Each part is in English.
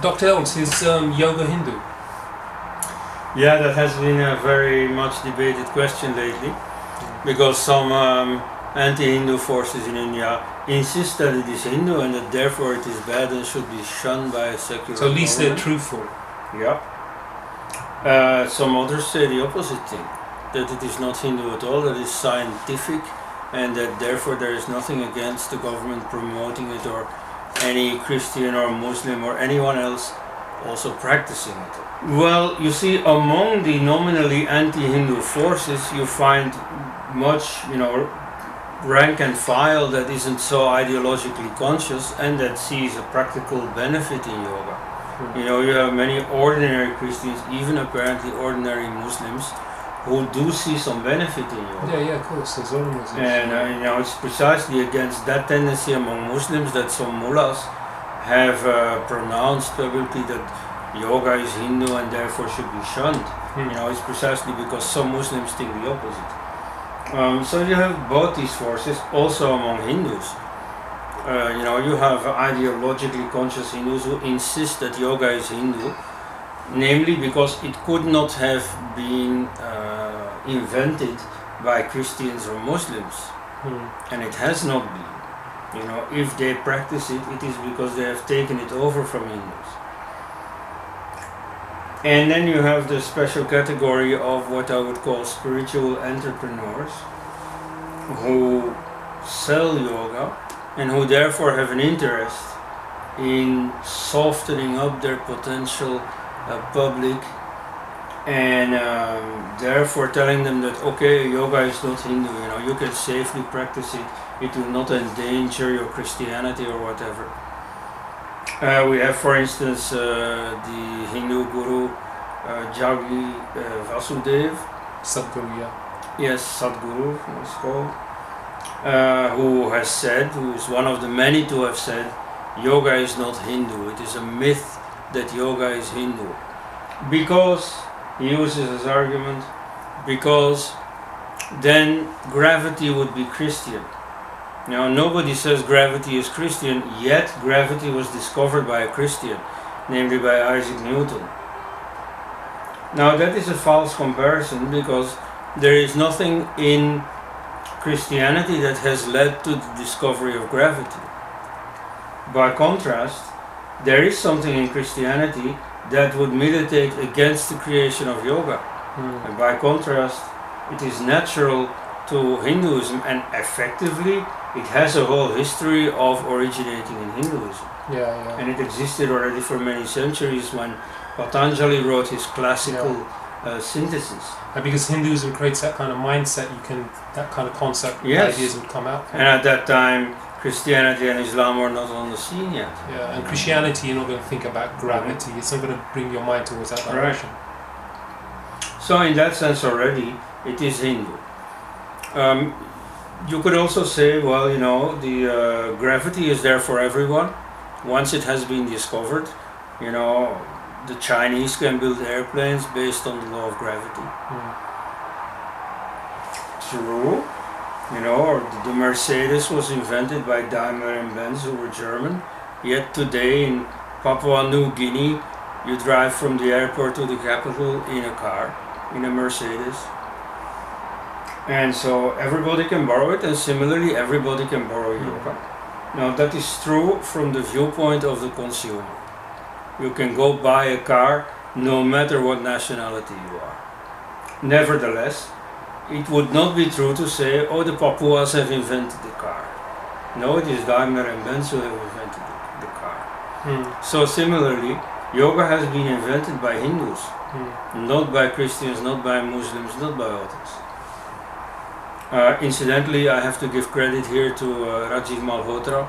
Dr. Elst, is yoga Hindu? Yeah, that has been a very much debated question lately, because some anti-Hindu forces in India insist that it is Hindu and that therefore it is bad and should be shunned by a secular So at least they're government. truthful. Yeah. Some others say the opposite thing, that it is not Hindu at all, that it is scientific, and that therefore there is nothing against the government promoting it or any Christian or Muslim or anyone else also practicing it. Well, you see, among the nominally anti-Hindu forces, you find much, rank and file that isn't so ideologically conscious and that sees a practical benefit in yoga. You have many ordinary Christians, even apparently ordinary Muslims, who do see some benefit in yoga. Yeah, of course, there's all Muslims. And it's precisely against that tendency among Muslims that some mullahs have pronounced publicly that yoga is Hindu and therefore should be shunned. It's precisely because some Muslims think the opposite. So you have both these forces also among Hindus. You have ideologically conscious Hindus who insist that yoga is Hindu, namely because it could not have been invented by Christians or Muslims, and it has not been. If they practice it, it is because they have taken it over from Hindus. And then you have the special category of what I would call spiritual entrepreneurs who sell yoga and who therefore have an interest in softening up their potential public and therefore telling them that okay, yoga is not Hindu, you can safely practice it, it will not endanger your Christianity or whatever. We have, for instance, the Hindu guru Jagi Vasudev. Sadhguru, yeah. Yes, Sadhguru it's called. Who is one of the many to have said, yoga is not Hindu, it is a myth that yoga is Hindu. Because, he uses as argument, because then gravity would be Christian. Now, nobody says gravity is Christian, yet gravity was discovered by a Christian, namely by Isaac Newton. Now, that is a false comparison because there is nothing in Christianity that has led to the discovery of gravity. By contrast, there is something in Christianity that would militate against the creation of yoga. And by contrast, it is natural to Hinduism, and effectively it has a whole history of originating in Hinduism. Yeah. And it existed already for many centuries when Patanjali wrote his classical synthesis. And because Hinduism creates that kind of mindset, that kind of concept, Yes. ideas would come out. And at that time, Christianity and Islam were not on the scene yet. Yeah, and Christianity, you're not going to think about gravity. It's not going to bring your mind towards that direction. So in that sense already, it is Hindu. You could also say, well, the gravity is there for everyone. Once it has been discovered, the Chinese can build airplanes based on the law of gravity. True. Or the Mercedes was invented by Daimler and Benz, who were German. Yet today in Papua New Guinea, you drive from the airport to the capital in a car, in a Mercedes. And so everybody can borrow it, and similarly everybody can borrow yoga. Now that is true from the viewpoint of the consumer. You can go buy a car no matter what nationality you are. Nevertheless, it would not be true to say, oh, the Papuas have invented the car. No, it is Daimler and Benz who have invented the car. So similarly, yoga has been invented by Hindus, not by Christians, not by Muslims, not by others. Incidentally, I have to give credit here to Rajiv Malhotra,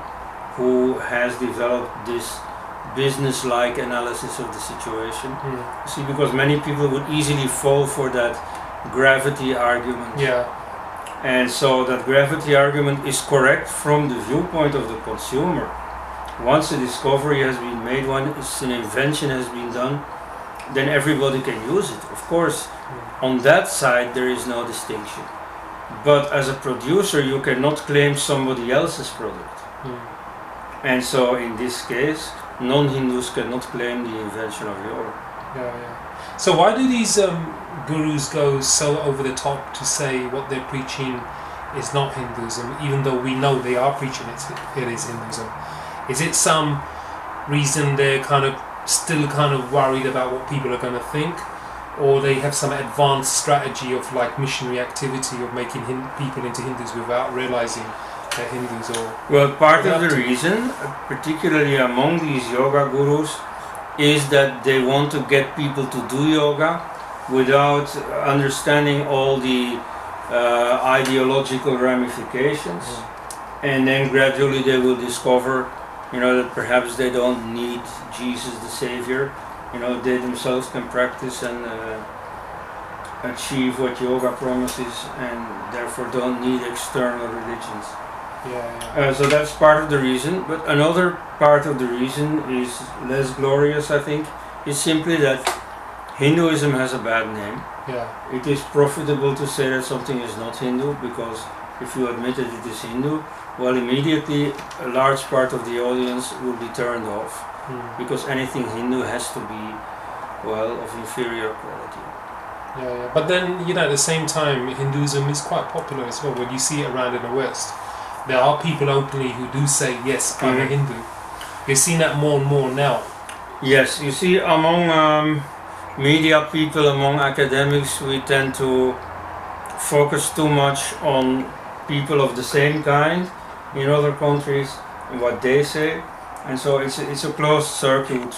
who has developed this business-like analysis of the situation. See, because many people would easily fall for that gravity argument. Yeah. And so that gravity argument is correct from the viewpoint of the consumer. Once a discovery has been made, once an invention has been done, then everybody can use it. Of course, on that side there is no distinction. But as a producer, you cannot claim somebody else's product. And so in this case, non-Hindus cannot claim the invention of yoga. Yeah. So why do these gurus go so over the top to say what they're preaching is not Hinduism, even though we know they are preaching it is Hinduism? Is it some reason they're still worried about what people are going to think, or they have some advanced strategy of like missionary activity of making people into Hindus without realizing they're Hindus? Or well, part of the reason, particularly among these yoga gurus, is that they want to get people to do yoga without understanding all the ideological ramifications, and then gradually they will discover, that perhaps they don't need Jesus the Savior. They themselves can practice and achieve what yoga promises, and therefore don't need external religions. So that's part of the reason. But another part of the reason is less glorious, I think. Is simply that Hinduism has a bad name. It is profitable to say that something is not Hindu, because if you admit that it is Hindu, well, immediately a large part of the audience will be turned off, because anything Hindu has to be, of inferior quality. But then, at the same time, Hinduism is quite popular as well. When you see it around in the West, there are people openly who do say, yes, I'm a Hindu. You're seeing that more and more now. Yes, you see, among media people, among academics, we tend to focus too much on people of the same kind in other countries and what they say, and so it's a closed circuit.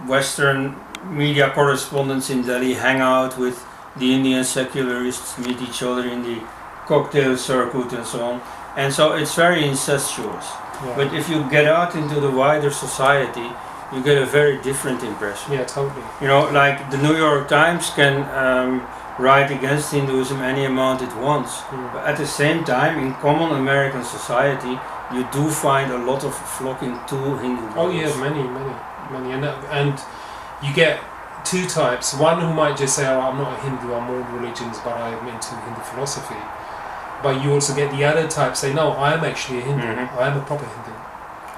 Western media correspondents in Delhi hang out with the Indian secularists, meet each other in the cocktail circuit and so on, and so it's very incestuous. But if you get out into the wider society, you get a very different impression. Totally. Like the New York Times can write against Hinduism any amount it wants. But at the same time, in common American society, you do find a lot of flocking to Hindu gurus. Oh yeah, many. And you get two types. One who might just say, I'm not a Hindu, I'm all religions, but I am into Hindu philosophy. But you also get the other type say, no, I am actually a Hindu. I am a proper Hindu.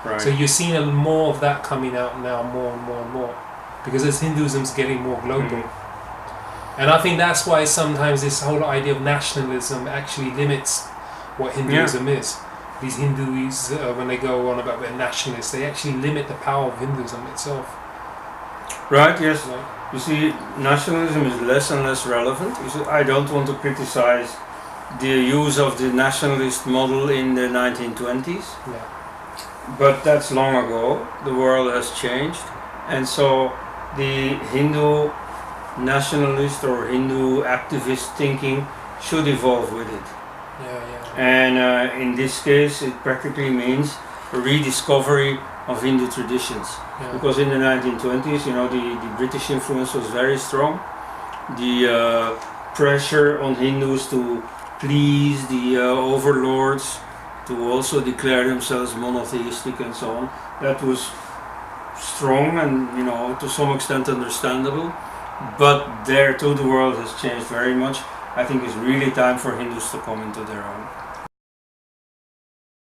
Right. So you're seeing more of that coming out now, more and more and more, because as Hinduism's getting more global. And I think that's why sometimes this whole idea of nationalism actually limits what Hinduism is. These Hindus, when they go on about being nationalists, they actually limit the power of Hinduism itself. Right, yes. You see, nationalism is less and less relevant. You see, I don't want to criticize the use of the nationalist model in the 1920s. But that's long ago. The world has changed, and so the Hindu nationalist or Hindu activist thinking should evolve with it. And in this case, it practically means a rediscovery of Hindu traditions. Because in the 1920s, the British influence was very strong. The pressure on Hindus to please the overlords, to also declare themselves monotheistic and so on, that was strong and to some extent understandable. But there too the world has changed very much. I think it's really time for Hindus to come into their own.